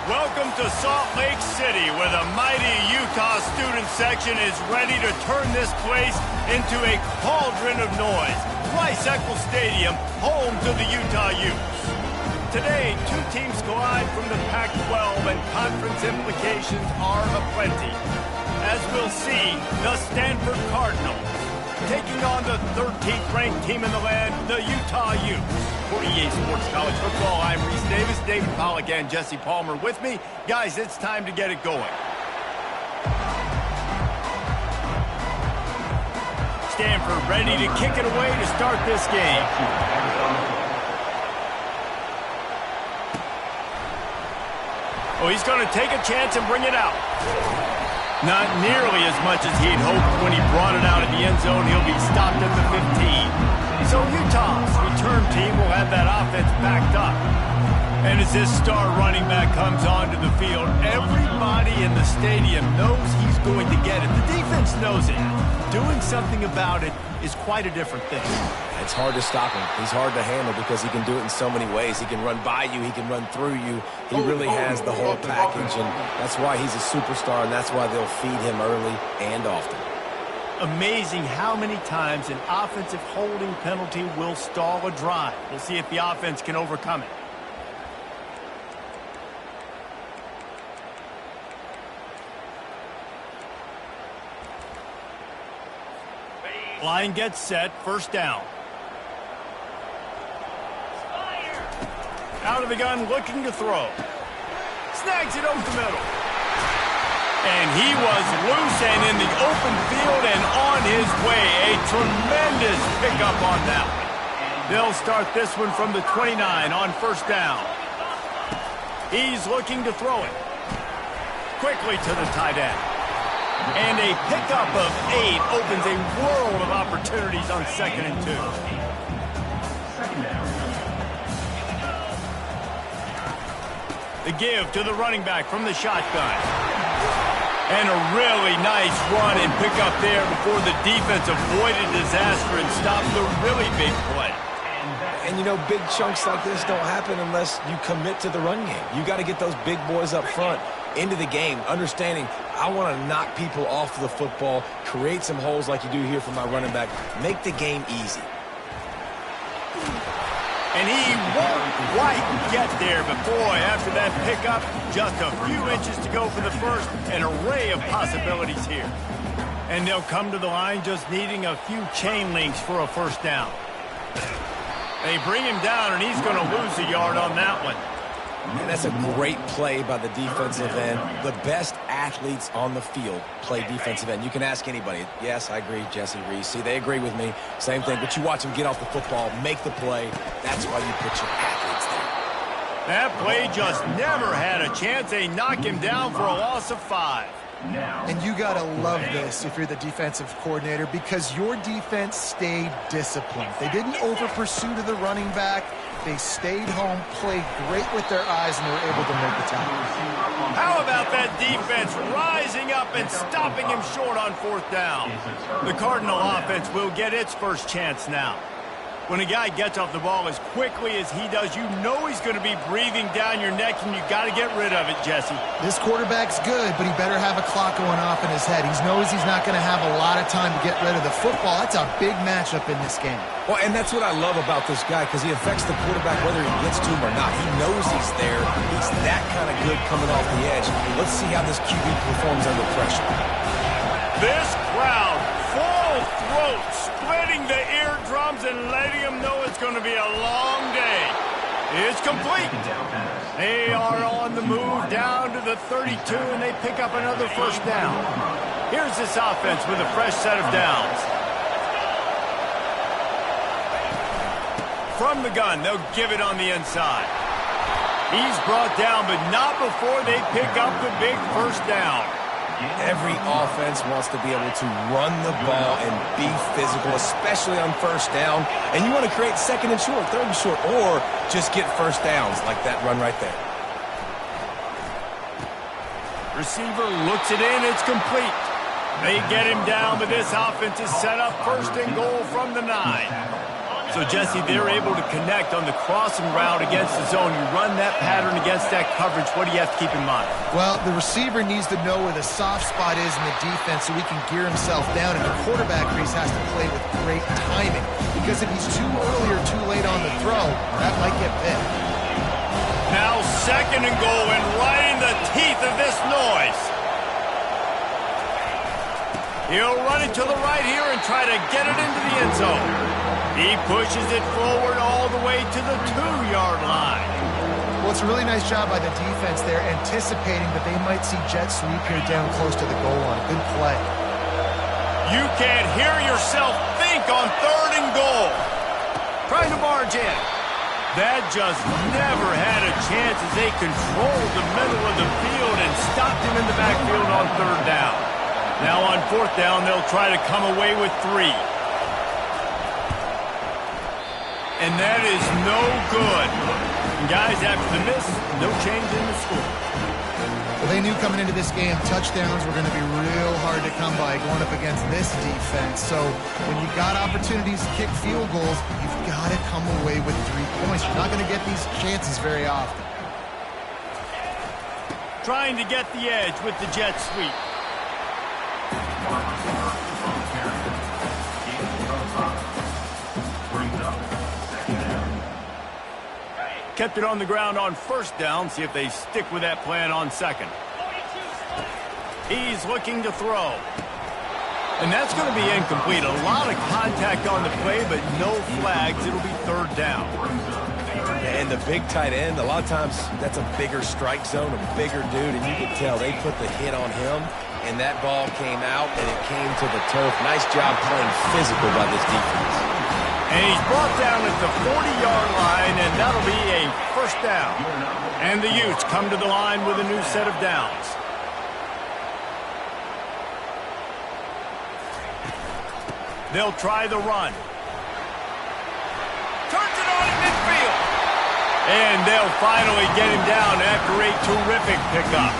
Welcome to Salt Lake City, where the mighty Utah student section is ready to turn this place into a cauldron of noise. Rice-Eccles Stadium, home to the Utah Utes. Today, two teams collide from the Pac-12, and conference implications are aplenty. As we'll see, the Stanford Cardinals taking on the 13th ranked team in the land, the Utah Utes. For EA Sports College Football, I'm Reese Davis, David Pollack, and Jesse Palmer with me. Guys, it's time to get it going. Stanford ready to kick it away to start this game. Oh, he's going to take a chance and bring it out. Not nearly as much as he'd hoped when he brought it out of the end zone. He'll be stopped at the 15. So Utah's return team will have that offense backed up. And as this star running back comes onto the field, everybody in the stadium knows he's going to get it. The defense knows it. Doing something about it is quite a different thing. It's hard to stop him. He's hard to handle because he can do it in so many ways. He can run by you. He can run through you. He really has the whole package, and that's why he's a superstar, and that's why they'll feed him early and often. Amazing how many times an offensive holding penalty will stall a drive. We'll see if the offense can overcome it. Line gets set, first down. Out of the gun, looking to throw. Snags it over the middle. And he was loose and in the open field and on his way. A tremendous pickup on that one. They'll start this one from the 29 on first down. He's looking to throw it. Quickly to the tight end. And a pickup of 8 opens a world of opportunities on 2nd and 2. The give to the running back from the shotgun. And a really nice run and pickup there before the defense avoided disaster and stopped the really big play. And, you know, big chunks like this don't happen unless you commit to the run game. You got to get those big boys up front into the game, understanding I want to knock people off the football, create some holes like you do here for my running back, make the game easy. And he won't quite get there, but boy, after that pickup, just a few inches to go for the first, an array of possibilities here. And they'll come to the line just needing a few chain links for a first down. They bring him down, and he's going to lose a yard on that one. And that's a great play by the defensive end. The best athletes on the field play defensive end. You can ask anybody. Yes, I agree, Jesse, Reese. See, they agree with me. Same thing. But you watch them get off the football, make the play. That's why you put your athletes there. That play just never had a chance. They knock him down for a loss of 5. And you got to love this if you're the defensive coordinator, because your defense stayed disciplined. They didn't over-pursue to the running back. They stayed home, played great with their eyes, and they were able to make the tackle. How about that defense rising up and stopping him short on 4th down? The Cardinal offense will get its first chance now. When a guy gets off the ball as quickly as he does, you know he's going to be breathing down your neck, and you got to get rid of it, Jesse. This quarterback's good, but he better have a clock going off in his head. He knows he's not going to have a lot of time to get rid of the football. That's a big matchup in this game. Well, and that's what I love about this guy, because he affects the quarterback whether he gets to him or not. He knows he's there. He's that kind of good coming off the edge. Let's see how this QB performs under pressure. This crowd, full throat, splitting the eardrums and letting them know it's going to be a long day. It's complete. They are on the move down to the 32, and they pick up another first down. Here's this offense with a fresh set of downs. From the gun, they'll give it on the inside. He's brought down, but not before they pick up the big first down. Every offense wants to be able to run the ball and be physical, especially on first down. And you want to create 2nd and short, 3rd and short, or just get first downs like that run right there. Receiver looks it in, it's complete. They get him down, but this offense is set up 1st and goal from the 9. So, Jesse, they're able to connect on the crossing route against the zone. You run that pattern against that coverage. What do you have to keep in mind? Well, the receiver needs to know where the soft spot is in the defense so he can gear himself down, and the quarterback Reese has to play with great timing, because if he's too early or too late on the throw, that might get picked. Now 2nd and goal, and right in the teeth of this noise. He'll run it to the right here and try to get it into the end zone. He pushes it forward all the way to the 2-yard line. Well, it's a really nice job by the defense there, anticipating that they might see jet sweep here down close to the goal line. Good play. You can't hear yourself think on 3rd and goal. Trying to barge in. That just never had a chance as they controlled the middle of the field and stopped him in the backfield on 3rd down. Now on 4th down, they'll try to come away with 3. And that is no good. And guys, after the miss, no change in the score. Well, they knew coming into this game, touchdowns were going to be real hard to come by going up against this defense. So when you got opportunities to kick field goals, you've got to come away with 3 points. You're not going to get these chances very often. Trying to get the edge with the jet sweep. Kept it on the ground on 1st down. See if they stick with that plan on 2nd. He's looking to throw. And that's going to be incomplete. A lot of contact on the play, but no flags. It'll be 3rd down. And the big tight end, a lot of times that's a bigger strike zone, a bigger dude, and you can tell they put the hit on him, and that ball came out, and it came to the turf. Nice job playing physical by this defense. And he's brought down at the 40-yard line, and that'll be a 1st down. And the Utes come to the line with a new set of downs. They'll try the run. Turns it on in midfield. And they'll finally get him down after a terrific pickup.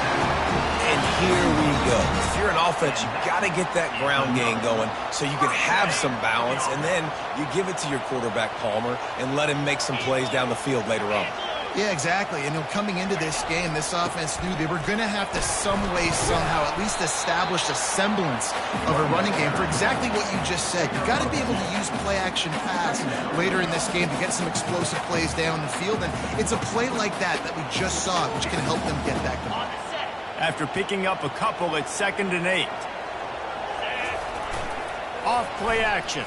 And here we go. If you're an offense, you've got to get that ground game going so you can have some balance, and then you give it to your quarterback, Palmer, and let him make some plays down the field later on. Yeah, exactly. And coming into this game, this offense knew they were going to have to some way, somehow, at least establish a semblance of a running game for exactly what you just said. You've got to be able to use play-action pass later in this game to get some explosive plays down the field. And it's a play like that we just saw, which can help them get that going. After picking up a couple at 2nd and 8. Off play action.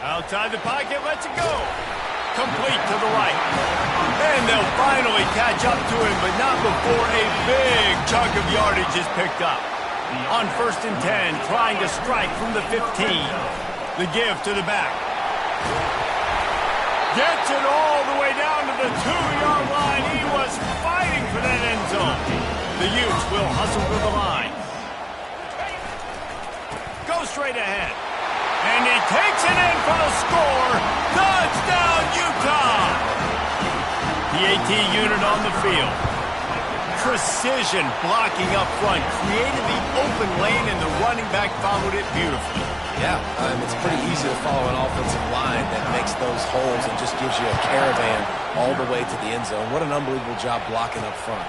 Outside the pocket, lets it go. Complete to the right. And they'll finally catch up to him, but not before a big chunk of yardage is picked up. On 1st and 10, trying to strike from the 15. The give to the back. Gets it all the way down to the 2-yard line. He was fighting for that end zone. The Utes will hustle to the line. Go straight ahead. And he takes it in for the score. Touchdown, Utah! The AT unit on the field. Precision blocking up front. Created the open lane, and the running back followed it beautifully. Yeah, it's pretty easy to follow an offensive line that makes those holes and just gives you a caravan all the way to the end zone. What an unbelievable job blocking up front.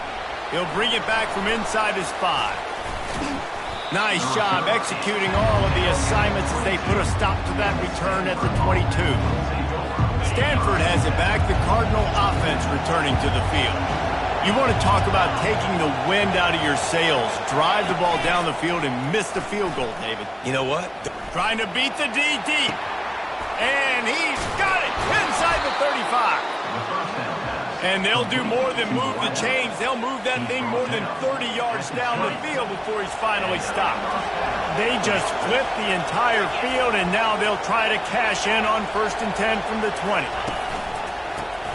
He'll bring it back from inside his 5. Nice job executing all of the assignments as they put a stop to that return at the 22. Stanford has it back. The Cardinal offense returning to the field. You want to talk about taking the wind out of your sails. Drive the ball down the field and miss the field goal, David. You know what? Trying to beat the D deep. And he's got it inside the 35. And they'll do more than move the chains. They'll move that thing more than 30 yards down the field before he's finally stopped. They just flipped the entire field, and now they'll try to cash in on 1st and 10 from the 20.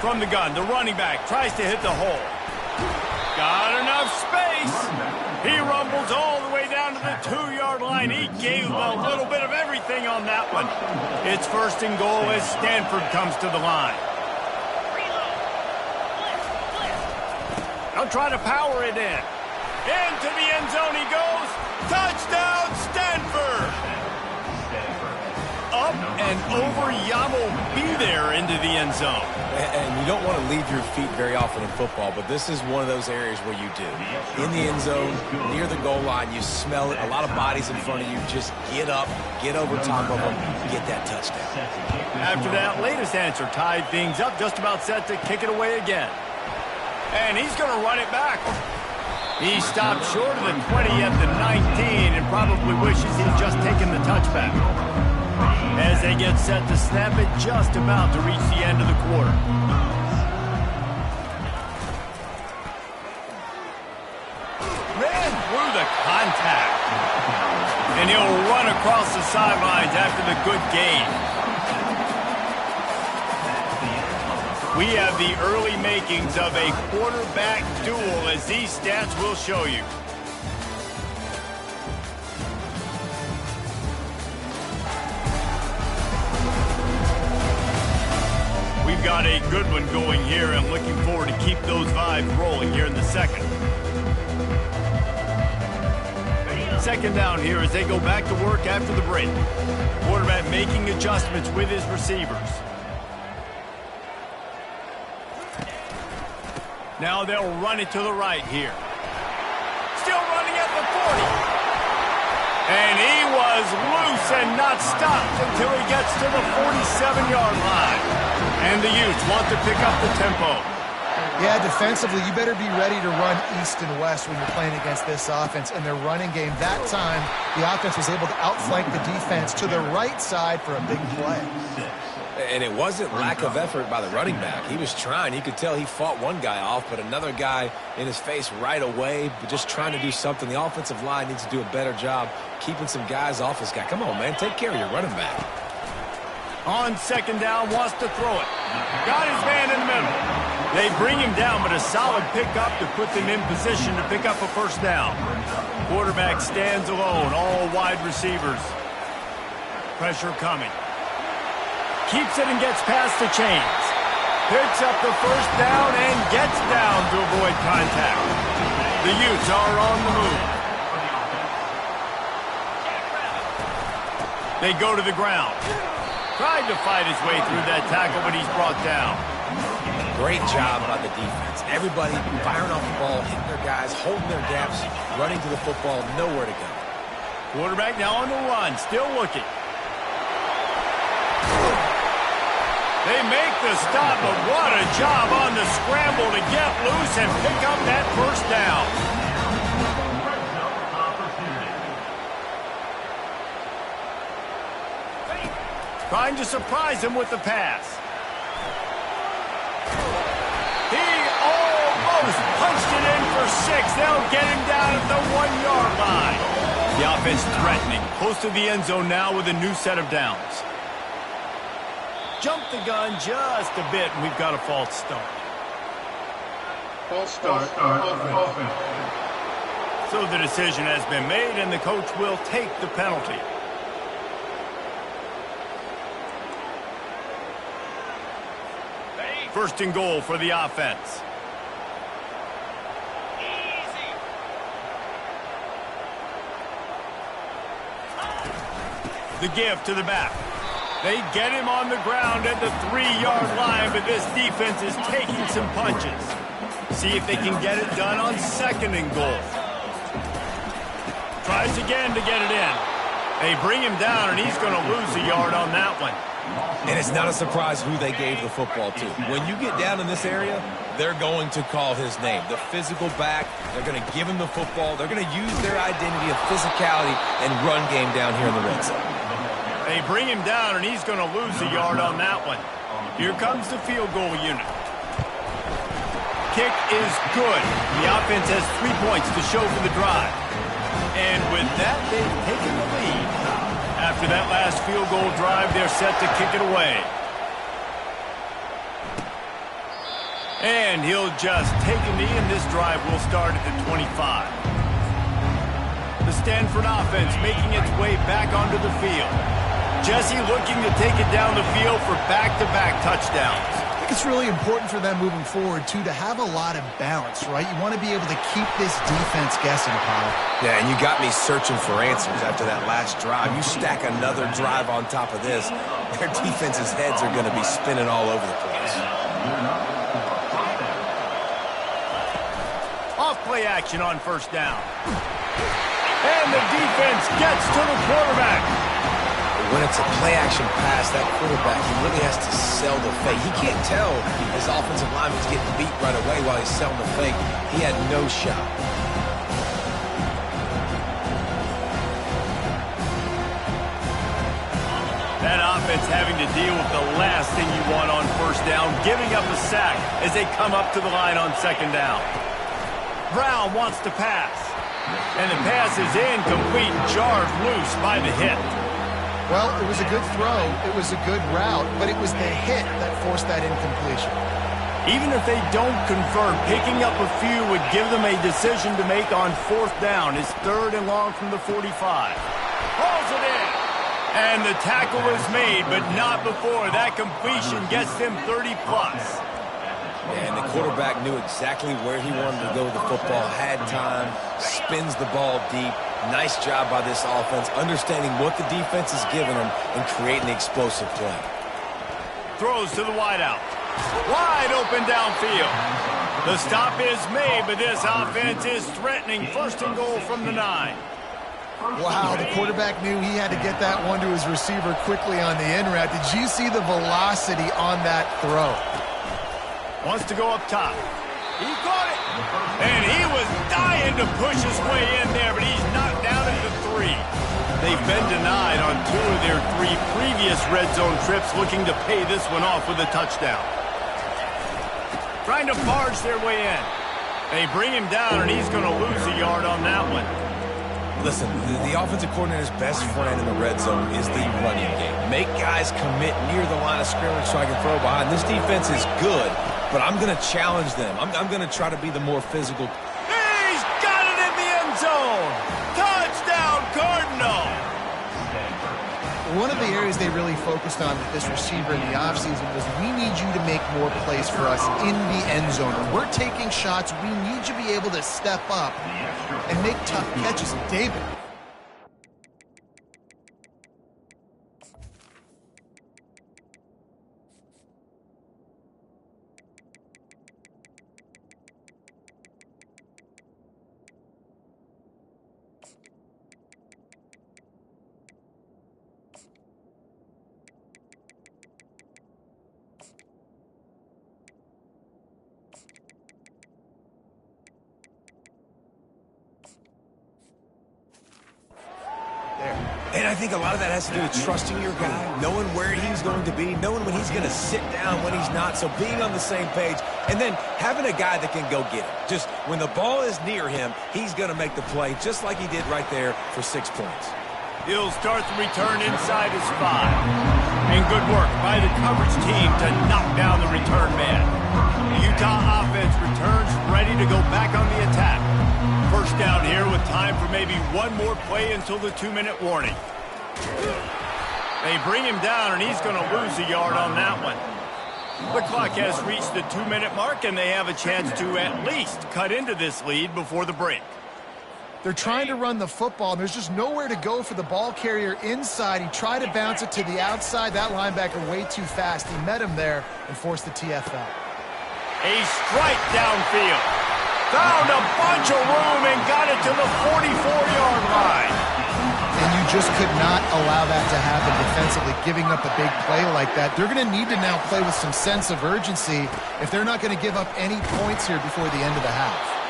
From the gun, the running back tries to hit the hole. Got enough space. He rumbles all the way down to the 2-yard line. He gave a little bit of everything on that one. It's 1st and goal as Stanford comes to the line. They'll try to power it in. Into the end zone he goes. Touchdown, Stanford! Up and and over. Yamo be there into the end zone. And you don't want to leave your feet very often in football, but this is one of those areas where you do. In the end zone, near the goal line, you smell it. A lot of bodies in front of you. Just get up, get over top of them, get that touchdown. After that latest answer tied things up, just about set to kick it away again. And he's going to run it back. He stopped short of the 20 at the 19 and probably wishes he'd just taken the touchback. As they get set to snap it, just about to reach the end of the quarter. Ran through the contact. And he'll run across the sidelines after the good gain. We have the early makings of a quarterback duel, as these stats will show you. We've got a good one going here. I'm looking forward to keep those vibes rolling here in the second. Second down here as they go back to work after the break. Quarterback making adjustments with his receivers. Now they'll run it to the right here. Still running at the 40. And he was loose and not stopped until he gets to the 47-yard line. And the Utes want to pick up the tempo. Yeah, defensively, you better be ready to run east and west when you're playing against this offense. And their running game, that time, the offense was able to outflank the defense to the right side for a big play. And it wasn't lack of effort by the running back. He was trying. You could tell he fought one guy off, but another guy in his face right away, but just trying to do something. The offensive line needs to do a better job keeping some guys off his guy. Come on, man. Take care of your running back. On second down, wants to throw it. Got his man in the middle. They bring him down, but a solid pickup to put them in position to pick up a first down. Quarterback stands alone, all wide receivers. Pressure coming. Keeps it and gets past the chains. Picks up the first down and gets down to avoid contact. The Utes are on the move. They go to the ground. Tried to fight his way through that tackle, but he's brought down. Great job by the defense. Everybody firing off the ball, hitting their guys, holding their gaps, running to the football, nowhere to go. Quarterback now on the run, still looking. They make the stop, but what a job on the scramble to get loose and pick up that first down. Trying to surprise him with the pass. He almost punched it in for 6. They'll get him down at the 1-yard line. The offense threatening. Close to the end zone now with a new set of downs. Jumped the gun just a bit, and we've got a false start. False start. Offense. So the decision has been made, and the coach will take the penalty. First and goal for the offense. The give to the back. They get him on the ground at the 3-yard line, but this defense is taking some punches. See if they can get it done on second and goal. Tries again to get it in. They bring him down, and he's going to lose a yard on that one. And it's not a surprise who they gave the football to. When you get down in this area, they're going to call his name. The physical back, they're going to give him the football. They're going to use their identity of physicality and run game down here in the red zone. They bring him down, and he's going to lose a yard on that one. Here comes the field goal unit. Kick is good. The offense has 3 points to show for the drive. And with that, they've taken the lead. After that last field goal drive, they're set to kick it away. And he'll just take a knee, and this drive will start at the 25. The Stanford offense making its way back onto the field. Jesse looking to take it down the field for back-to-back touchdowns. I think it's really important for them moving forward, too, to have a lot of balance, right? You want to be able to keep this defense guessing, Kyle. Yeah, and you got me searching for answers after that last drive. You stack another drive on top of this, their defense's heads are going to be spinning all over the place. Off play action on first down. And the defense gets to the quarterback. When it's a play-action pass, that quarterback, he really has to sell the fake. He can't tell his offensive lineman's getting beat right away while he's selling the fake. He had no shot. That offense having to deal with the last thing you want on first down, giving up a sack as they come up to the line on second down. Brown wants to pass. And the pass is incomplete, jarred loose by the hit. Well, it was a good throw, it was a good route, but it was the hit that forced that incompletion. Even if they don't convert, picking up a few would give them a decision to make on fourth down. It's 3rd and long from the 45. Hauls it in. And the tackle is made, but not before that completion gets them 30-plus. And the quarterback knew exactly where he wanted to go with the football, had time, spins the ball deep. Nice job by this offense, understanding what the defense is giving them and creating the explosive play. Throws to the wideout. Wide open downfield. The stop is made, but this offense is threatening 1st and goal from the 9. Wow, the quarterback knew he had to get that one to his receiver quickly on the in route. Did you see the velocity on that throw? Wants to go up top. He caught it. And he was dying to push his way in there, but he's knocked down at the 3. They've been denied on 2 of their 3 previous red zone trips, looking to pay this one off with a touchdown. Trying to barge their way in. They bring him down, and he's going to lose a yard on that one. Listen, the offensive coordinator's best friend in the red zone is the running game. Make guys commit near the line of scrimmage so I can throw behind. This defense is good, but I'm going to challenge them. I'm going to try to be the more physical. He's got it in the end zone. Touchdown, Cardinal. One of the areas they really focused on with this receiver in the offseason was we need you to make more plays for us in the end zone. When we're taking shots, we need you to be able to step up and make tough catches. And David, And I think a lot of that has to do with trusting your guy, knowing where he's going to be, knowing when he's going to sit down, when he's not. So being on the same page, and then having a guy that can go get it. Just when the ball is near him, he's going to make the play, just like he did right there for 6 points. He'll start the return inside his 5. And good work by the coverage team to knock down the return man. The Utah offense returns ready to go back on the attack. First down here with time for maybe one more play until the 2-minute warning. They bring him down, and he's going to lose a yard on that one. The clock has reached the 2-minute mark, and they have a chance to at least cut into this lead before the break. they're trying to run the football, and there's just nowhere to go for the ball carrier inside. He tried to bounce it to the outside. That linebacker way too fast. He met him there and forced the TFL. A strike downfield. Found a bunch of room and got it to the 44-yard line. And you just could not allow that to happen defensively, giving up a big play like that. They're going to need to now play with some sense of urgency if they're not going to give up any points here before the end of the half.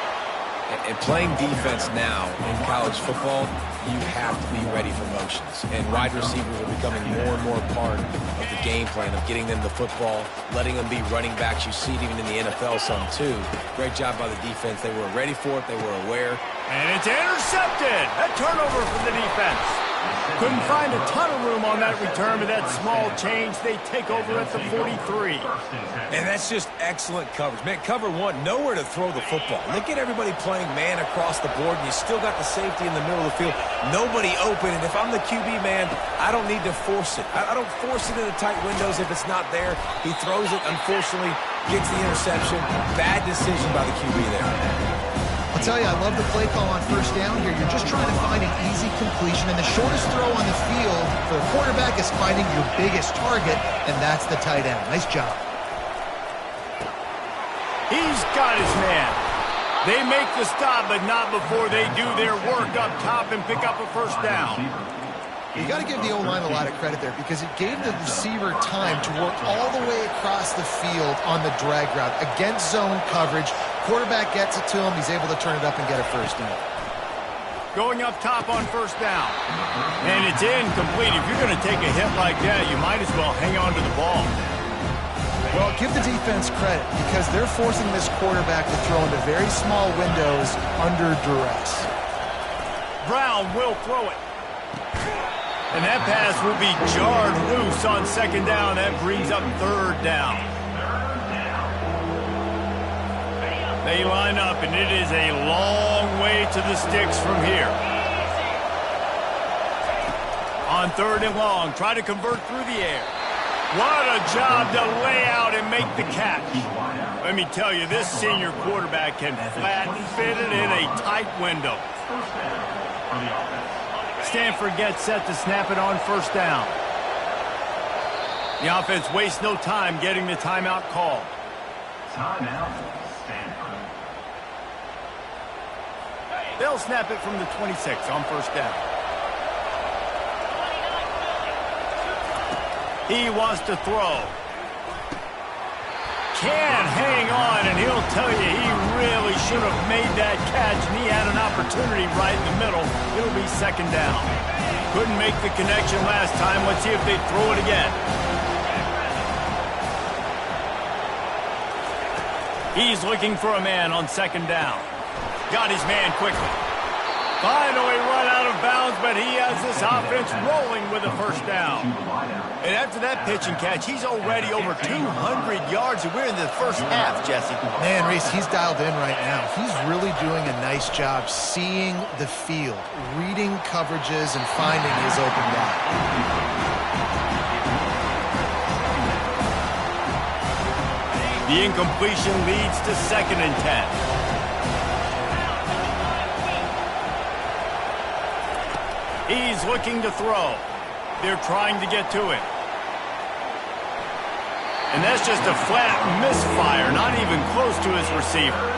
And playing defense now in college football, you have to be ready for motions. And wide receivers are becoming more and more part of the game plan of getting them the football, letting them be running backs. You see it even in the NFL some too. Great job by the defense. They were ready for it. They were aware. And it's intercepted. A turnover for the defense. Couldn't find a ton of room on that return, but that small change, they take over at the 43. And that's just excellent coverage. Man, cover one, nowhere to throw the football. Look at everybody playing man across the board, and you still got the safety in the middle of the field. Nobody open, and if I'm the QB, man, I don't need to force it. I don't force it into tight windows if it's not there. He throws it, unfortunately, gets the interception. Bad decision by the QB there. I'll tell you, I love the play call on first down here. You're just trying to find an easy completion, and the shortest throw on the field for a quarterback is finding your biggest target, and that's the tight end. Nice job. He's got his man. They make the stop, but not before they do their work up top and pick up a first down. You got to give the O-line a lot of credit there because it gave the receiver time to work all the way across the field on the drag route against zone coverage. Quarterback gets it to him. He's able to turn it up and get a first down. Going up top on first down. And it's incomplete. If you're going to take a hit like that, you might as well hang on to the ball. Well, give the defense credit because they're forcing this quarterback to throw into very small windows under duress. Brown will throw it. And that pass will be jarred loose on second down. That brings up third down. They line up, and it is a long way to the sticks from here. On third and long, try to convert through the air. What a job to lay out and make the catch. Let me tell you, this senior quarterback can flat fit it in a tight window. Stanford gets set to snap it on first down. The offense wastes no time getting the timeout called. Timeout, Stanford. They'll snap it from the 26 on first down. He wants to throw. Can't hang on, and he'll tell you he really should have made that catch, and he had an opportunity right in the middle. It'll be second down. Couldn't make the connection last time. Let's see if they throw it again. He's looking for a man on second down. Got his man quickly. Finally run out of bounds, but he has this offense rolling with a first down. And after that pitch and catch, he's already over 200 yards, and we're in the first half, Jesse. Man, Reese, he's dialed in right now. He's really doing a nice job seeing the field, reading coverages, and finding his open guy. The incompletion leads to second and 10. He's looking to throw. They're trying to get to it. And that's just a flat misfire, not even close to his receiver.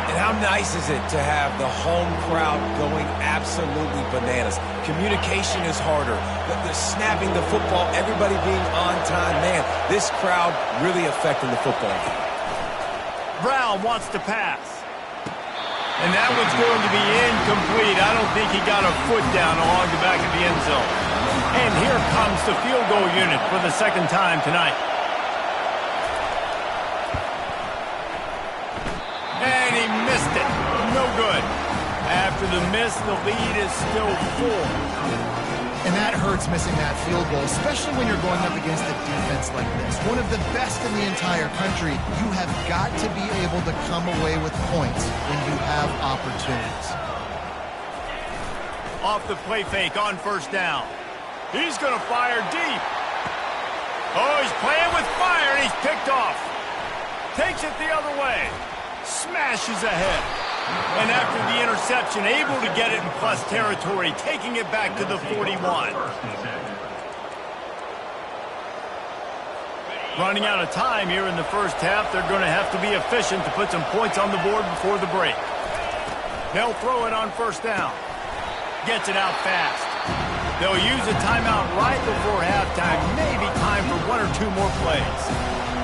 And how nice is it to have the home crowd going absolutely bananas? Communication is harder. The snapping the football, everybody being on time. Man, this crowd really affecting the football game. Brown wants to pass. And that one's going to be incomplete. I don't think he got a foot down along the back of the end zone. And here comes the field goal unit for the second time tonight. And he missed it. No good. After the miss, the lead is still 4. And that hurts missing that field goal, especially when you're going up against a defense like this. One of the best in the entire country. You have got to be able to come away with points when you have opportunities. Off the play fake on first down. He's going to fire deep. Oh, he's playing with fire, and he's picked off. Takes it the other way. Smashes ahead. And after the interception, able to get it in plus territory, taking it back to the 41. Running out of time here in the first half. They're going to have to be efficient to put some points on the board before the break. They'll throw it on first down. Gets it out fast. They'll use a timeout right before halftime. Maybe time for 1 or 2 more plays.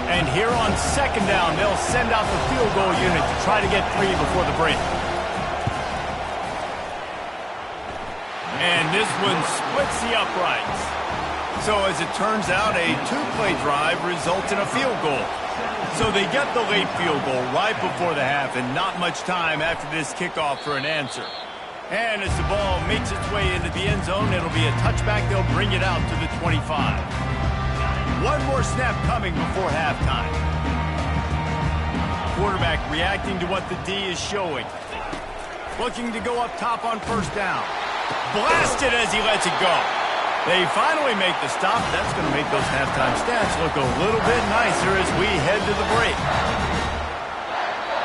And here on second down, they'll send out the field goal unit to try to get 3 before the break. And this one splits the uprights. So as it turns out, a 2-play drive results in a field goal. So they get the late field goal right before the half and not much time after this kickoff for an answer. And as the ball makes its way into the end zone, it'll be a touchback. They'll bring it out to the 25. One more snap coming before halftime. Quarterback reacting to what the D is showing. Looking to go up top on first down. Blasted as he lets it go. They finally make the stop. That's going to make those halftime stats look a little bit nicer as we head to the break.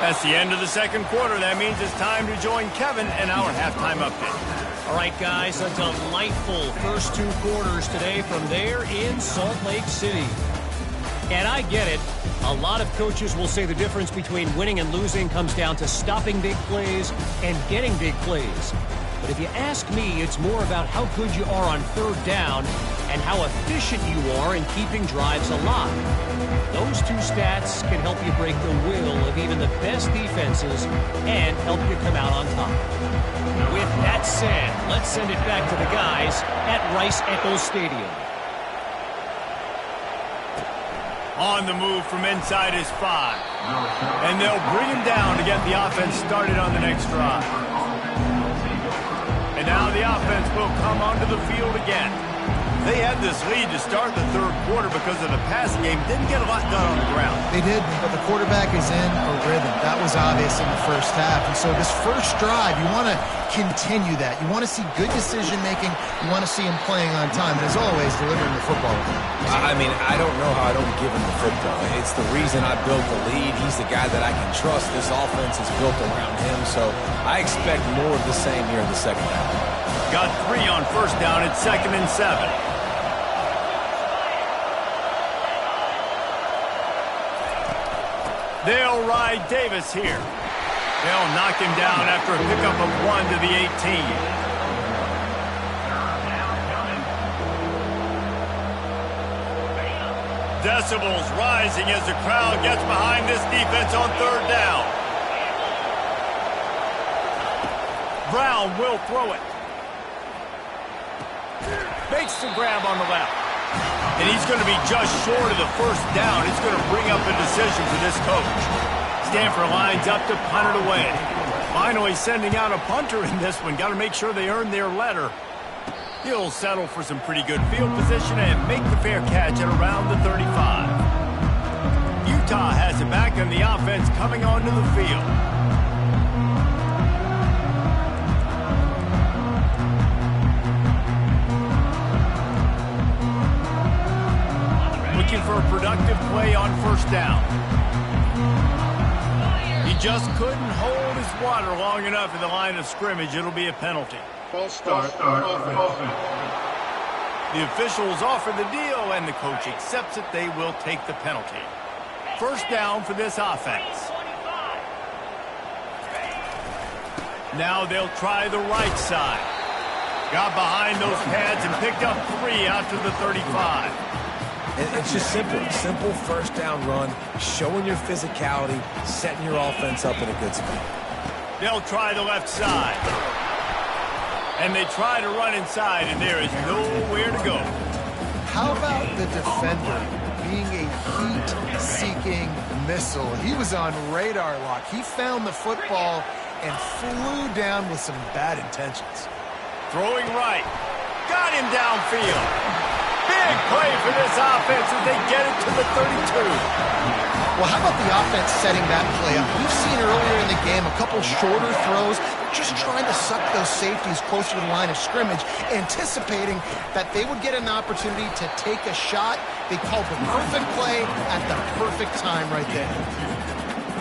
That's the end of the second quarter. That means it's time to join Kevin and our halftime update. All right, guys, a delightful first two quarters today from there in Salt Lake City. And I get it. A lot of coaches will say the difference between winning and losing comes down to stopping big plays and getting big plays. But if you ask me, it's more about how good you are on third down and how efficient you are in keeping drives alive. Those two stats can help you break the will of even the best defenses and help you come out on top. With that said, let's send it back to the guys at Rice-Eccles Stadium. On the move from inside his 5. And they'll bring him down to get the offense started on the next drive. And now the offense will come onto the field again. They had this lead to start the third quarter because of the passing game. Didn't get a lot done on the ground. They did, but the quarterback is in a rhythm. That was obvious in the first half. And so this first drive, you want to continue that. You want to see good decision-making. You want to see him playing on time. And as always, delivering the football. I mean, I don't know how I don't give him the football. It's the reason I built the lead. He's the guy that I can trust. This offense is built around him. So I expect more of the same here in the second half. Got 3 on first down. It's 2nd and 7. They'll ride Davis here. They'll knock him down after a pickup of 1 to the 18. Decibels rising as the crowd gets behind this defense on third down. Brown will throw it. Makes the grab on the left. And he's going to be just short of the first down. It's going to bring up a decision for this coach. Stanford lines up to punt it away. Finally sending out a punter in this one. Got to make sure they earn their letter. He'll settle for some pretty good field position and make the fair catch at around the 35. Utah has it back and the offense coming onto the field. Looking for a productive play on first down. He just couldn't hold his water long enough in the line of scrimmage. It'll be a penalty. False start. Offense. The officials offer the deal, and the coach accepts it. They will take the penalty. First down for this offense. Now they'll try the right side. Got behind those pads and picked up 3 out to the 35. It's just simple. Simple first down run, showing your physicality, setting your offense up in a good spot. They'll try the left side. And they try to run inside, and there is nowhere to go. How about the defender being a heat-seeking missile? He was on radar lock. He found the football and flew down with some bad intentions. Throwing right. Got him downfield. Big play for this offense as they get it to the 32. Well, how about the offense setting that play up? We've seen earlier in the game a couple shorter throws, just trying to suck those safeties closer to the line of scrimmage, anticipating that they would get an opportunity to take a shot. They called the perfect play at the perfect time right there.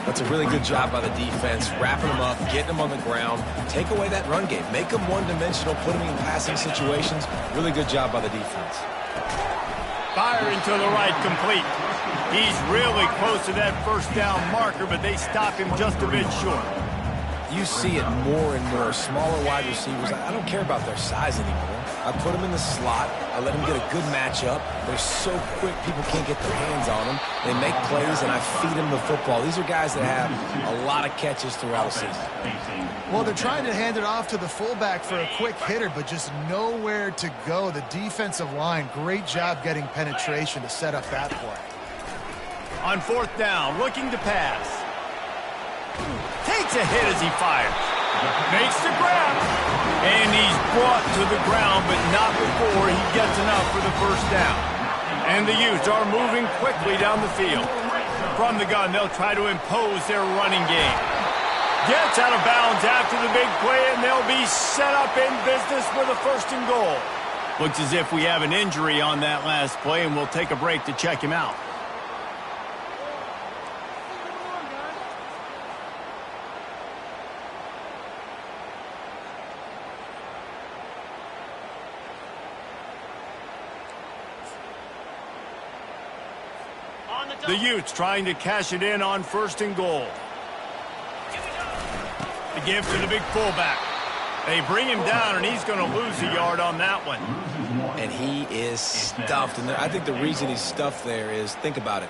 That's a really good job by the defense, wrapping them up, getting them on the ground, take away that run game, make them one-dimensional, put them in passing situations. Really good job by the defense. Firing to the right, complete. He's really close to that first down marker, but they stop him just a bit short. You see it more and more. Smaller wide receivers, I don't care about their size anymore. I put them in the slot. I let them get a good matchup. They're so quick, people can't get their hands on them. They make plays, and I feed them the football. These are guys that have a lot of catches throughout a season. Well, they're trying to hand it off to the fullback for a quick hitter, but just nowhere to go. The defensive line, great job getting penetration to set up that play. On fourth down, looking to pass. Takes a hit as he fires. Makes the grab. And he's brought to the ground, but not before he gets enough for the first down. And the Utes are moving quickly down the field. From the gun, they'll try to impose their running game. Gets out of bounds after the big play, and they'll be set up in business with a 1st and goal. Looks as if we have an injury on that last play, and we'll take a break to check him out. The Utes trying to cash it in on 1st and goal. The give to the big fullback. They bring him down, and he's going to lose a yard on that one. And he is stuffed. And I think the reason he's stuffed there is, think about it.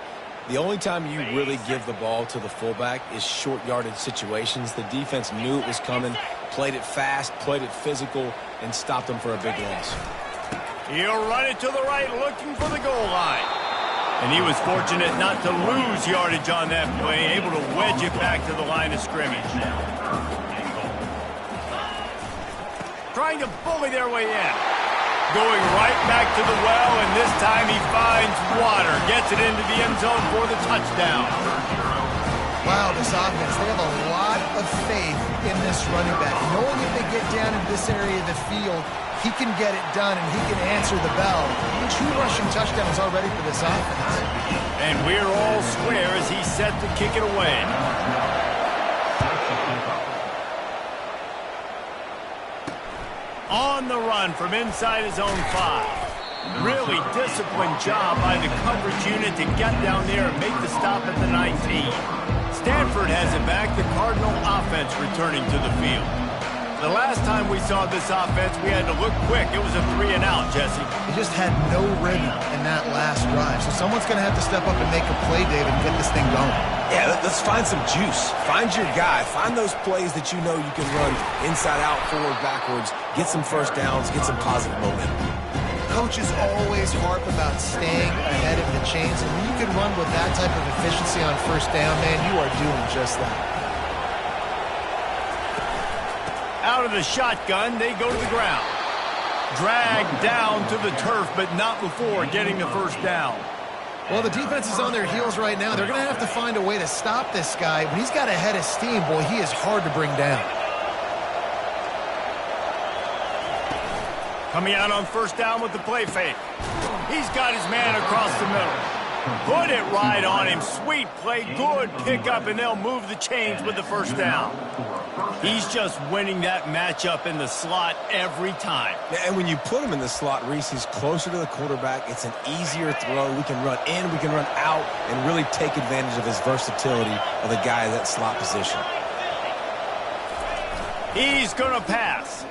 The only time you really give the ball to the fullback is short yardage situations. The defense knew it was coming, played it fast, played it physical, and stopped them for a big loss. He'll run it to the right, looking for the goal line. And he was fortunate not to lose yardage on that play, able to wedge it back to the line of scrimmage. Trying to bully their way in. Going right back to the well, and this time he finds water. Gets it into the end zone for the touchdown. Wow, this offense, they have a lot of faith in this running back. Knowing if they get down in this area of the field, he can get it done and he can answer the bell. 2 rushing touchdowns already for this offense. And we're all square as he's set to kick it away. On the run from inside his own 5. Really disciplined job by the coverage unit to get down there and make the stop at the 19. Stanford has it back. The Cardinal offense returning to the field. The last time we saw this offense, we had to look quick. It was a 3 and out, Jesse. They just had no rhythm in that last drive. So someone's going to have to step up and make a play, David, and get this thing going. Yeah, let's find some juice. Find your guy. Find those plays that you know you can run inside out, forward, backwards. Get some first downs. Get some positive momentum. Coaches always harp about staying ahead of the chains. And when you can run with that type of efficiency on first down, man, you are doing just that. Out of the shotgun, they go to the ground. Dragged down to the turf, but not before getting the first down. Well, the defense is on their heels right now. They're going to have to find a way to stop this guy. When he's got a head of steam, boy, he is hard to bring down. Coming out on first down with the play fake. He's got his man across the middle. Put it right on him. Sweet play, good pickup, and they'll move the chains with the first down. He's just winning that matchup in the slot every time. Yeah, and when you put him in the slot, Reese, he's closer to the quarterback. It's an easier throw. We can run in, we can run out, and really take advantage of his versatility of the guy in that slot position. He's going to pass.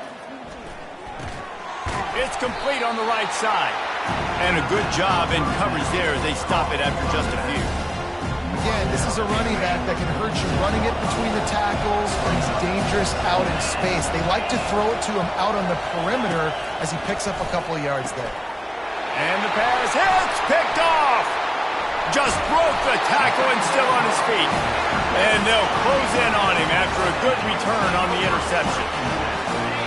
It's complete on the right side. And a good job in coverage there as they stop it after just a few. Again, this is a running back that can hurt you running it between the tackles, or he's dangerous out in space. They like to throw it to him out on the perimeter as he picks up a couple of yards there. And the pass hits, picked off. Just broke the tackle and still on his feet. And they'll close in on him after a good return on the interception.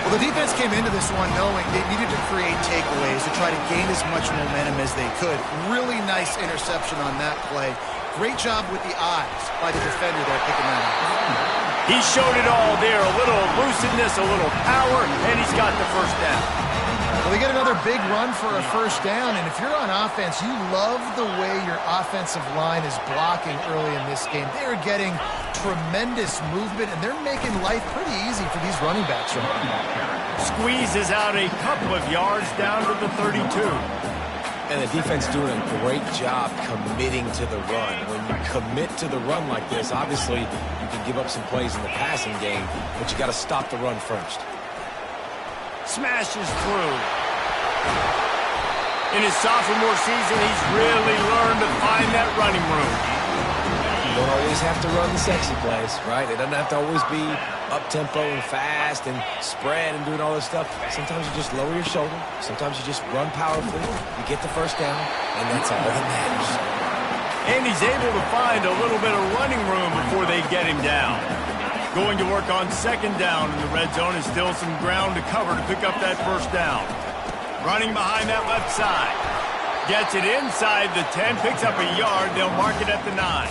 Well, the defense came into this one knowing they needed to create takeaways to try to gain as much momentum as they could. Really nice interception on that play. Great job with the eyes by the defender there picking that up. He showed it all there. A little elusiveness, a little power, and he's got the first down. Well, they get another big run for a first down, and if you're on offense, you love the way your offensive line is blocking early in this game. They're getting tremendous movement, and they're making life pretty easy for these running backs right now. Squeezes out a couple of yards down to the 32. And the defense doing a great job committing to the run. When you commit to the run like this, obviously you can give up some plays in the passing game, but you got to stop the run first. Smashes through. In his sophomore season, he's really learned to find that running room. You don't always have to run the sexy plays, right? It doesn't have to always be up-tempo and fast and spread and doing all this stuff. Sometimes you just lower your shoulder. Sometimes you just run powerfully. You get the first down, and that's all that matters. And he's able to find a little bit of running room before they get him down. Going to work on second down in the red zone, and still some ground to cover to pick up that first down. Running behind that left side. Gets it inside the 10, picks up a yard. They'll mark it at the 9.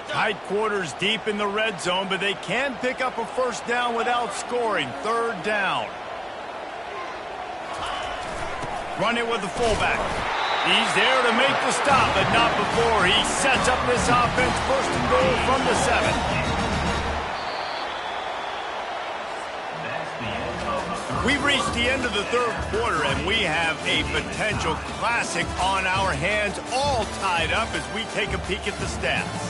Tight quarters deep in the red zone, but they can pick up a first down without scoring. Third down. Run it with the fullback. He's there to make the stop, but not before he sets up this offense. First and goal from the 7. We've reached the end of the third quarter, and we have a potential classic on our hands, all tied up as we take a peek at the stats.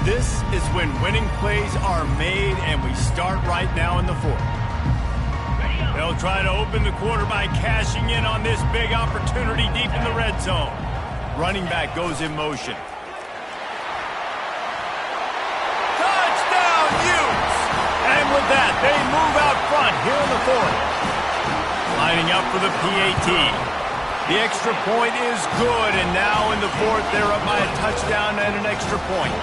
This is when winning plays are made, and we start right now in the fourth. They'll try to open the quarter by cashing in on this big opportunity deep in the red zone. Running back goes in motion. Touchdown, Utes! And with that, they move out front here in the fourth. Lining up for the PAT. The extra point is good, and now in the fourth, they're up by a touchdown and an extra point.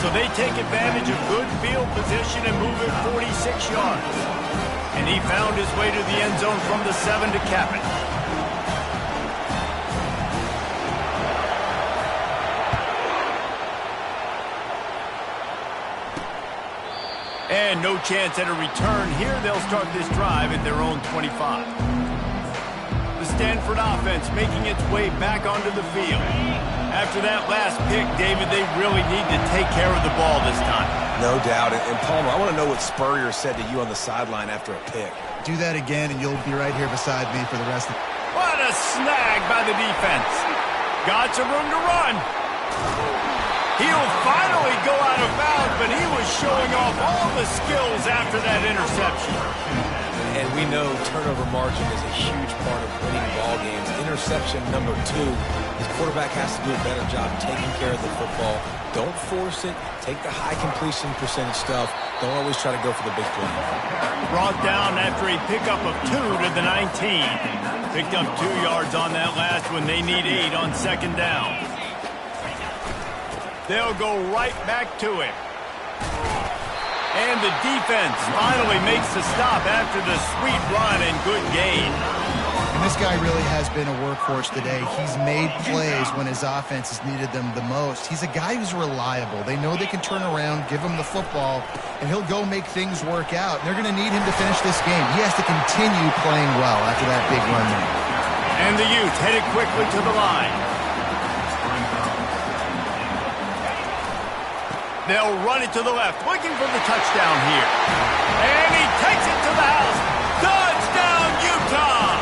So they take advantage of good field position and move it 46 yards. And he found his way to the end zone from the 7 to cap it. And no chance at a return here. They'll start this drive at their own 25. The Stanford offense making its way back onto the field. After that last pick, David, they really need to take care of the ball this time. No doubt. And Palmer, I want to know what Spurrier said to you on the sideline after a pick. Do that again, and you'll be right here beside me for the rest of the... What a snag by the defense. Got some room to run. He'll finally go out of bounds, but he was showing off all the skills after that interception. And we know turnover margin is a huge part of winning ball games. Interception number 2. His quarterback has to do a better job taking care of the football. Don't force it. Take the high completion percentage stuff. Don't always try to go for the big play. Brought down after a pickup of 2 to the 19. Picked up 2 yards on that last one. They need 8 on second down. They'll go right back to him. And the defense finally makes the stop after the sweet run and good gain. And this guy really has been a workhorse today. He's made plays when his offense has needed them the most. He's a guy who's reliable. They know they can turn around, give him the football, and he'll go make things work out. They're going to need him to finish this game. He has to continue playing well after that big run there. And the Utes headed quickly to the line. They'll run it to the left, looking for the touchdown here. And he takes it to the house. Touchdown, Utah!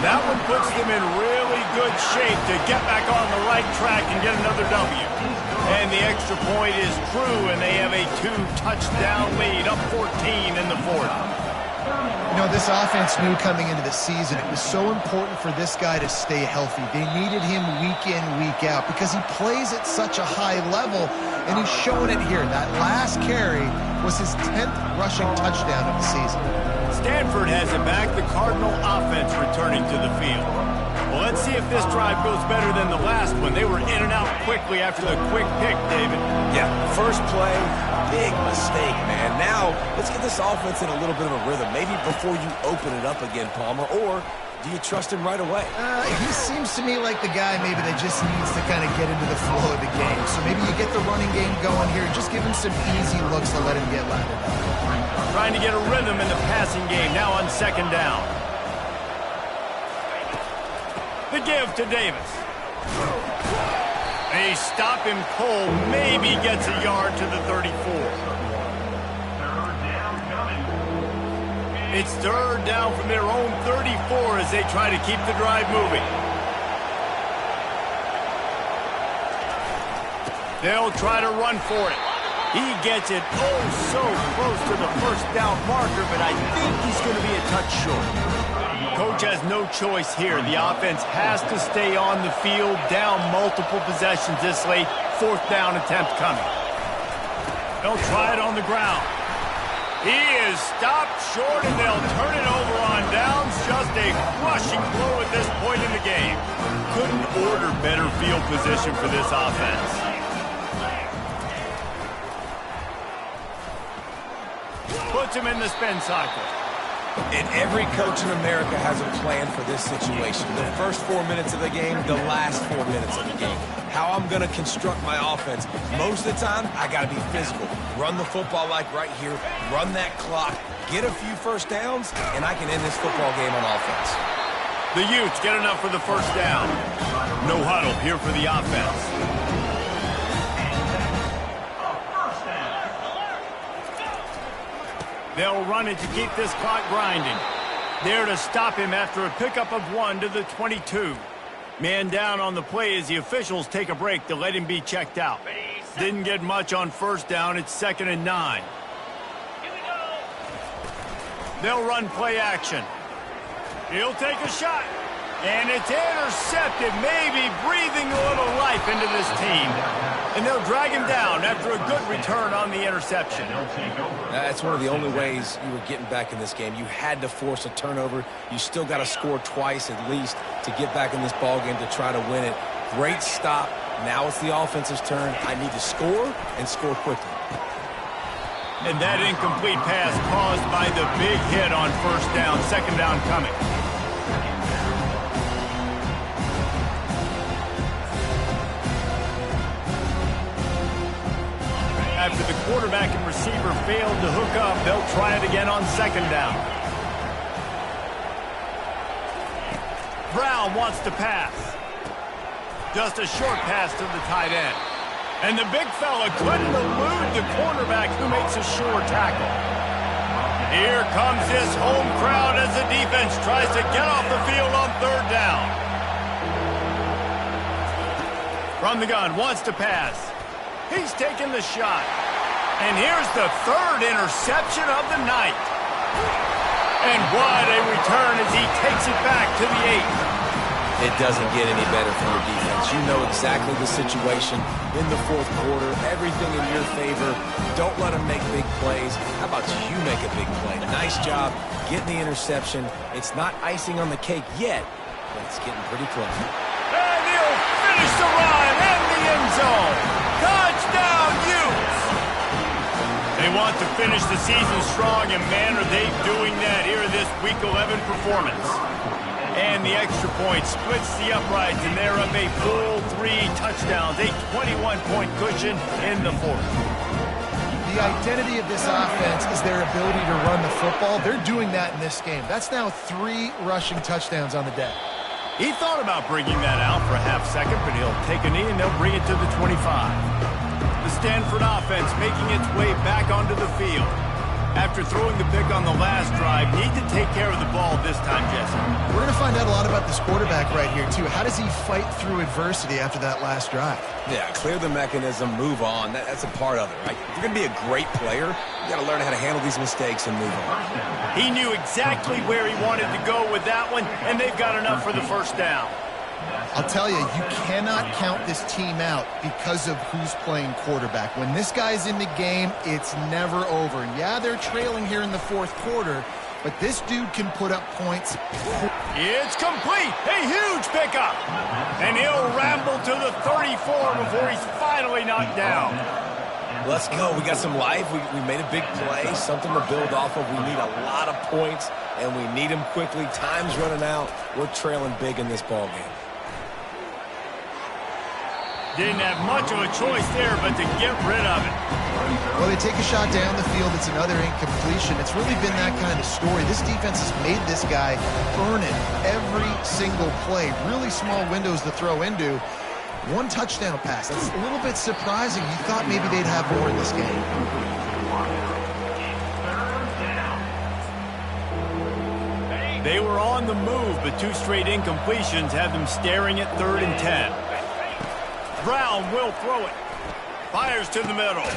That one puts them in really good shape to get back on the right track and get another W. And the extra point is true, and they have a 2-touchdown lead, up 14 in the fourth. You know, this offense knew coming into the season it was so important for this guy to stay healthy. They needed him week in, week out because he plays at such a high level, and he's showing it here. That last carry was his 10th rushing touchdown of the season. Stanford has it back. The Cardinal offense returning to the field. Well, let's see if this drive goes better than the last one. They were in and out quickly after the quick pick, David. Yeah, first play, big mistake, man. Now, let's get this offense in a little bit of a rhythm. Maybe before you open it up again, Palmer, or do you trust him right away? He seems to me like the guy maybe that just needs to kind of get into the flow of the game. So maybe you get the running game going here. Just give him some easy looks to let him get lathered up. Trying to get a rhythm in the passing game now on second down. The give to Davis. They stop him cold. Maybe gets a yard to the 34. It's third down from their own 34 as they try to keep the drive moving. They'll try to run for it. He gets it so close to the first down marker, but I think he's going to be a touch short. Coach has no choice here. The offense has to stay on the field, down multiple possessions this late. 4th down attempt coming. They'll try it on the ground. He is stopped short, and they'll turn it over on downs. Just a crushing blow at this point in the game. Couldn't order better field position for this offense. Puts him in the spin cycle. And every coach in America has a plan for this situation. The first 4 minutes of the game, the last 4 minutes of the game. How I'm going to construct my offense. Most of the time, I got to be physical. Run the football like right here. Run that clock. Get a few first downs, and I can end this football game on offense. The Utes get enough for the first down. No huddle here for the offense. They'll run it to keep this clock grinding. There to stop him after a pickup of 1 to the 22. Man down on the play as the officials take a break to let him be checked out. Didn't get much on first down. It's 2nd and 9. They'll run play action. He'll take a shot. And it's intercepted, maybe breathing a little life into this team. And they'll drag him down after a good return on the interception. That's one of the only ways you were getting back in this game. You had to force a turnover. You still got to score twice at least to get back in this ball game to try to win it. Great stop. Now it's the offense's turn. I need to score and score quickly. And that incomplete pass caused by the big hit on first down. 2nd down coming. After the quarterback and receiver failed to hook up, they'll try it again on 2nd down. Brown wants to pass. Just a short pass to the tight end. And the big fella couldn't elude the cornerback who makes a sure tackle. Here comes this home crowd as the defense tries to get off the field on 3rd down. From the gun, wants to pass. He's taking the shot. And here's the 3rd interception of the night. And what a return as he takes it back to the 8. It doesn't get any better for your defense. You know exactly the situation in the 4th quarter. Everything in your favor. Don't let them make big plays. How about you make a big play? Nice job getting the interception. It's not icing on the cake yet, but it's getting pretty close. And he'll finish the run in the end zone. Touchdown, Utes! They want to finish the season strong, and man, are they doing that here in this Week 11 performance. And the extra point splits the uprights, and they're up a full 3 touchdowns, a 21-point cushion in the 4th. The identity of this offense is their ability to run the football. They're doing that in this game. That's now 3 rushing touchdowns on the day. He thought about bringing that out for a half second, but he'll take a knee and they'll bring it to the 25. The Stanford offense making its way back onto the field. After throwing the pick on the last drive, need to take care of the ball this time, Jesse. We're going to find out a lot about this quarterback right here, too. How does he fight through adversity after that last drive? Yeah, clear the mechanism, move on. That's a part of it, right? If you're going to be a great player, you got to learn how to handle these mistakes and move on. He knew exactly where he wanted to go with that one, and they've got enough for the first down. I'll tell you, you cannot count this team out because of who's playing quarterback. When this guy's in the game, it's never over. And yeah, they're trailing here in the 4th quarter, but this dude can put up points. It's complete. A huge pickup. And he'll ramble to the 34 before he's finally knocked down. Let's go. We got some life. We made a big play, something to build off of. We need a lot of points, and we need them quickly. Time's running out. We're trailing big in this ball game. Didn't have much of a choice there, but to get rid of it. Well, they take a shot down the field. It's another incompletion. It's really been that kind of story. This defense has made this guy earn it every single play. Really small windows to throw into. 1 touchdown pass. That's a little bit surprising. You thought maybe they'd have more in this game. They were on the move, but 2 straight incompletions have them staring at 3rd and 10. Brown will throw it. Fires to the middle.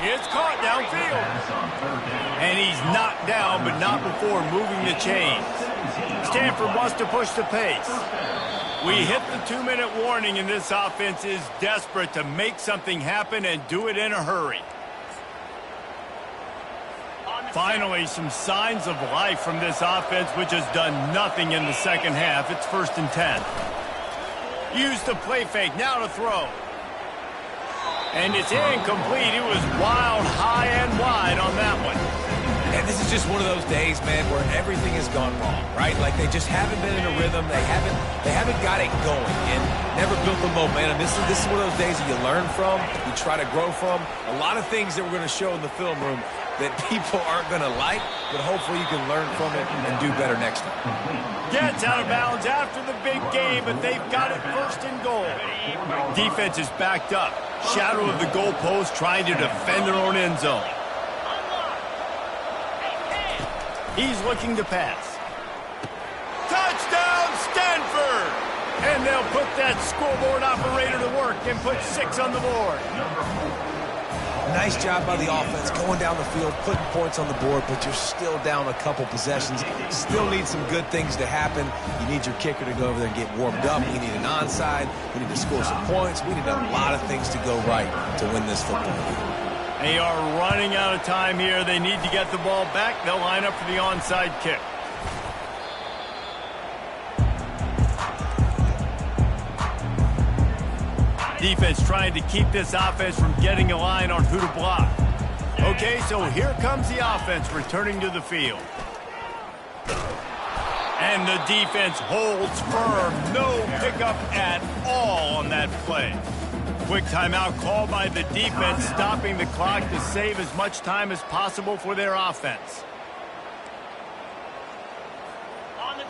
It's caught downfield. And he's knocked down, but not before moving the chains. Stanford wants to push the pace. We hit the 2-minute warning, and this offense is desperate to make something happen and do it in a hurry. Finally, some signs of life from this offense, which has done nothing in the second half. It's 1st and 10. Use the play fake, now to throw. And it's incomplete. It was wild, high and wide on that one. And this is just one of those days, man, where everything has gone wrong, right? Like they just haven't been in a rhythm. They haven't got it going and never built the momentum. This is one of those days that you learn from, you try to grow from. A lot of things that we're going to show in the film room that people aren't going to like, but hopefully you can learn from it and do better next time. Gets out of bounds after the big game, but they've got it 1st and goal. Defense is backed up. Shadow of the goalpost, trying to defend their own end zone. He's looking to pass. Touchdown, Stanford! And they'll put that scoreboard operator to work and put 6 on the board. Nice job by the offense going down the field, putting points on the board, but you're still down a couple possessions. Still need some good things to happen. You need your kicker to go over there and get warmed up. We need an onside. We need to score some points. We need a lot of things to go right to win this football game. They are running out of time here. They need to get the ball back. They'll line up for the onside kick. Defense trying to keep this offense from getting a line on who to block. Okay, so here comes the offense returning to the field. And the defense holds firm. No pickup at all on that play. Quick timeout called by the defense, stopping the clock to save as much time as possible for their offense.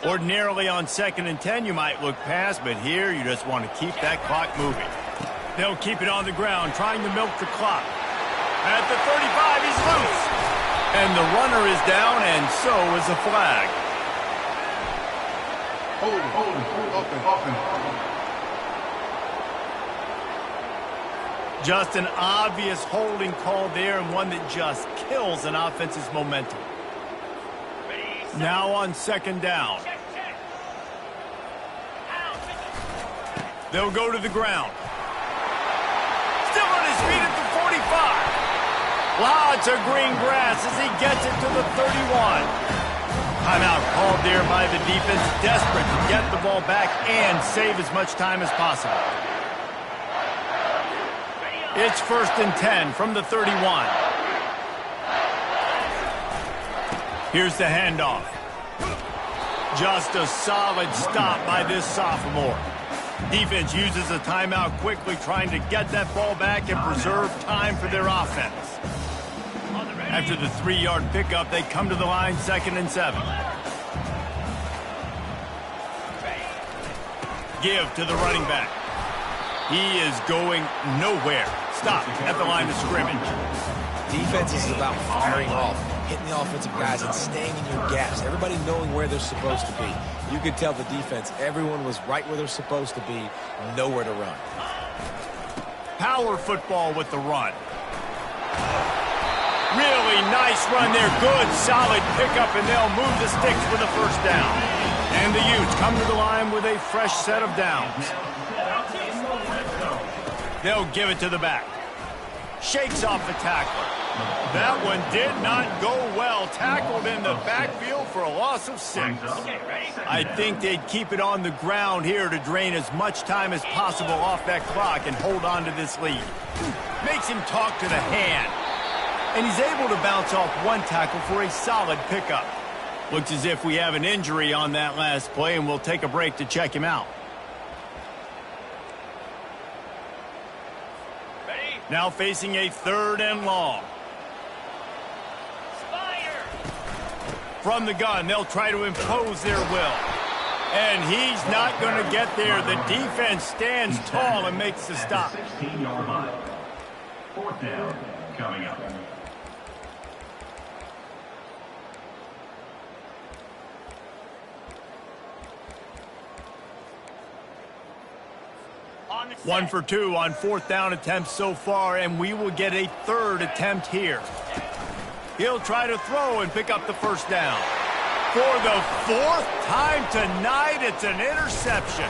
Ordinarily on 2nd and 10, you might look past, but here you just want to keep that clock moving. They'll keep it on the ground, trying to milk the clock. At the 35, he's loose. And the runner is down, and so is a flag. Open. Just an obvious holding call there, and one that just kills an offense's momentum. Now on 2nd down. They'll go to the ground. Still on his feet at the 45. Lots of green grass as he gets it to the 31. Timeout called there by the defense, desperate to get the ball back and save as much time as possible. It's 1st and 10 from the 31. Here's the handoff. Just a solid stop by this sophomore. Defense uses a timeout quickly, trying to get that ball back and preserve time for their offense. After the 3-yard pickup, they come to the line 2nd and 7. Give to the running back. He is going nowhere. Stop at the line of scrimmage. Defense is about firing off, hitting the offensive guys and staying in your gaps. Everybody knowing where they're supposed to be. You could tell the defense, everyone was right where they're supposed to be, nowhere to run. Power football with the run. Really nice run there. Good, solid pickup, and they'll move the sticks for the 1st down. And the Utes come to the line with a fresh set of downs. They'll give it to the back. Shakes off the tackler. That one did not go well. Tackled in the backfield for a loss of 6. I think they'd keep it on the ground here to drain as much time as possible off that clock and hold on to this lead. Makes him talk to the hand. And he's able to bounce off one tackle for a solid pickup. Looks as if we have an injury on that last play, and we'll take a break to check him out. Now facing a 3rd and long. From the gun, they'll try to impose their will. And he's not going to get there. The defense stands tall and makes the stop. 16-yard line. 4th down coming up. One for 2 on 4th down attempts so far, and we will get a 3rd attempt here. He'll try to throw and pick up the 1st down. for the fourth time tonight. It's an interception.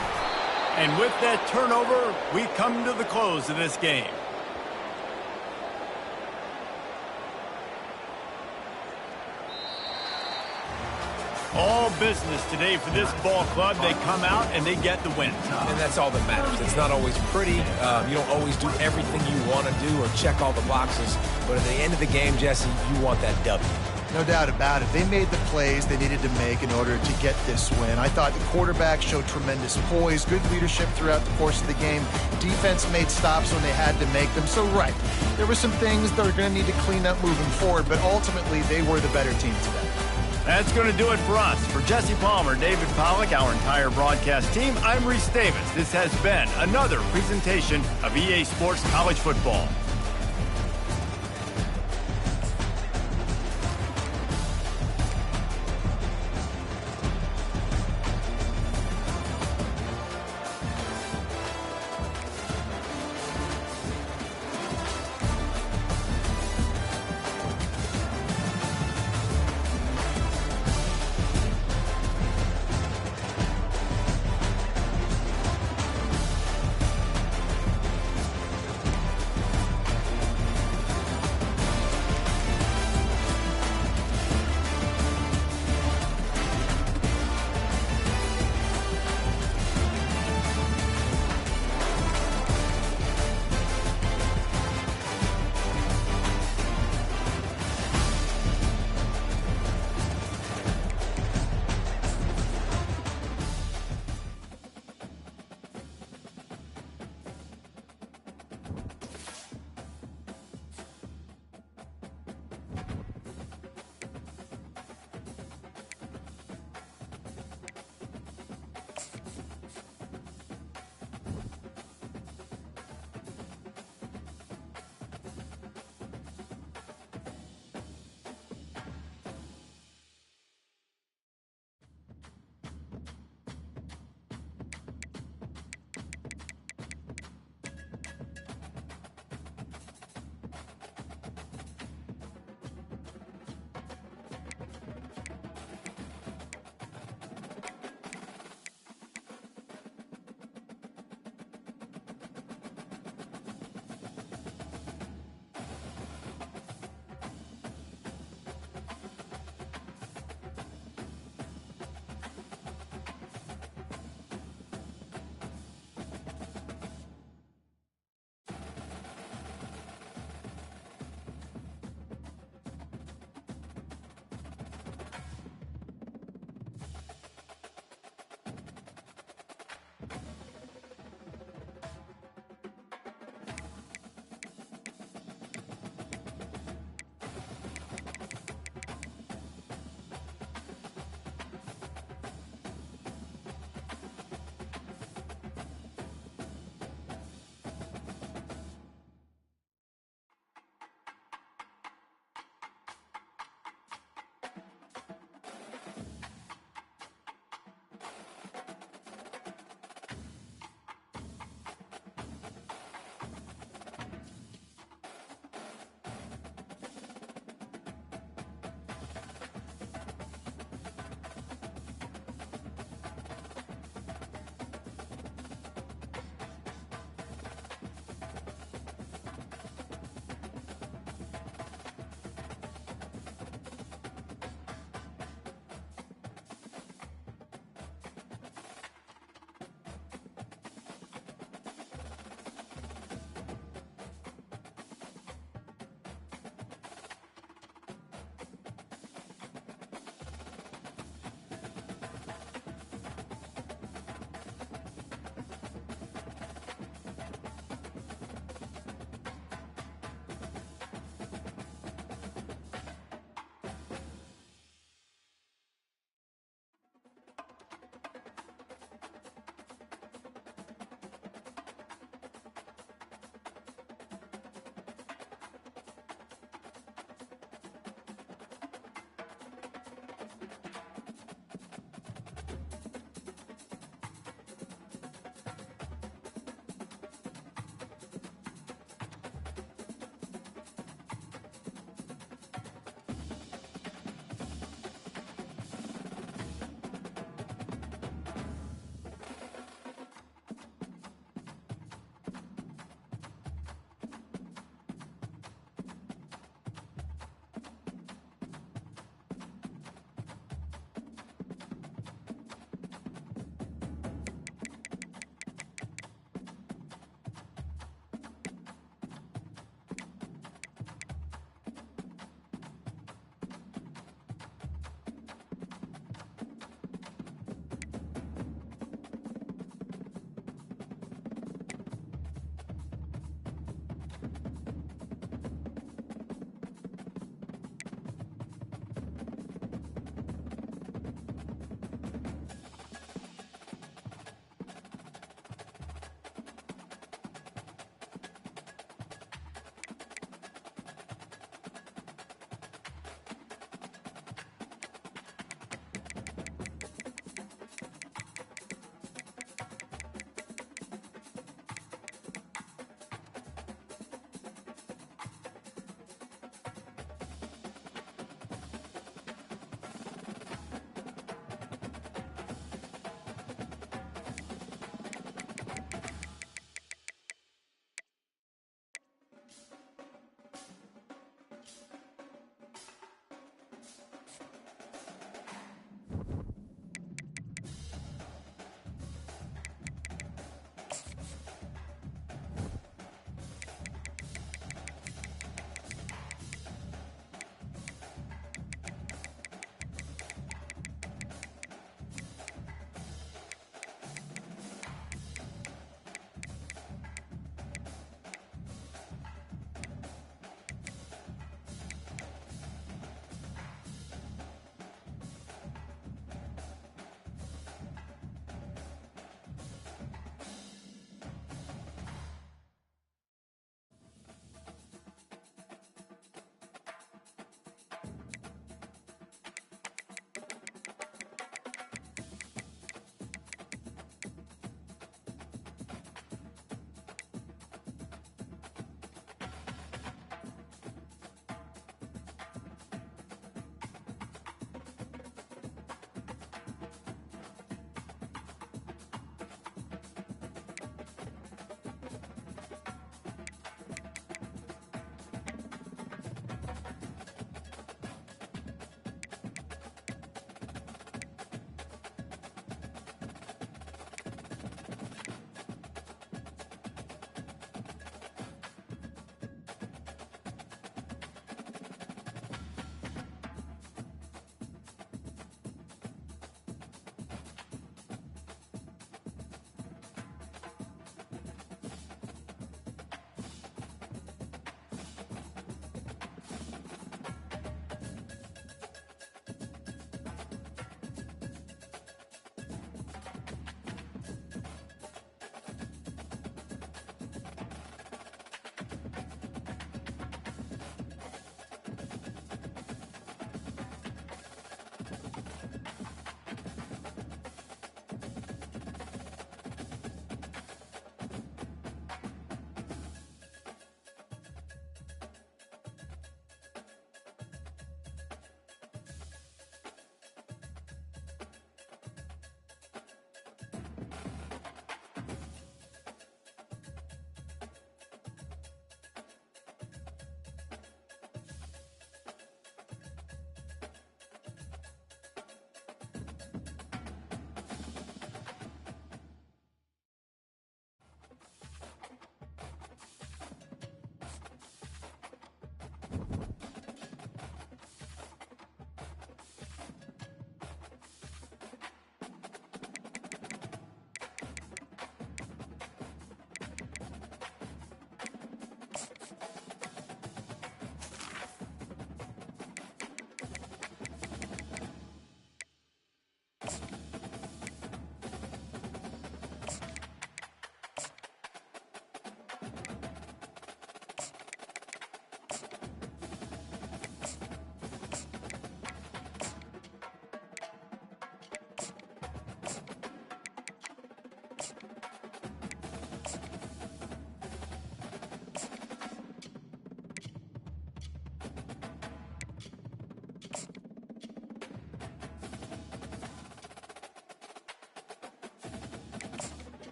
And with that turnover, we come to the close of this game. All business today for this ball club. They come out and they get the win. And that's all that matters. It's not always pretty. You don't always do everything you want to do or check all the boxes. But at the end of the game, Jesse, you want that W. No doubt about it. They made the plays they needed to make in order to get this win. I thought the quarterback showed tremendous poise, good leadership throughout the course of the game. Defense made stops when they had to make them. So, right, there were some things that are going to need to clean up moving forward, but ultimately they were the better team today. That's going to do it for us. For Jesse Palmer, David Pollack, our entire broadcast team, I'm Reese Davis. This has been another presentation of EA Sports College Football.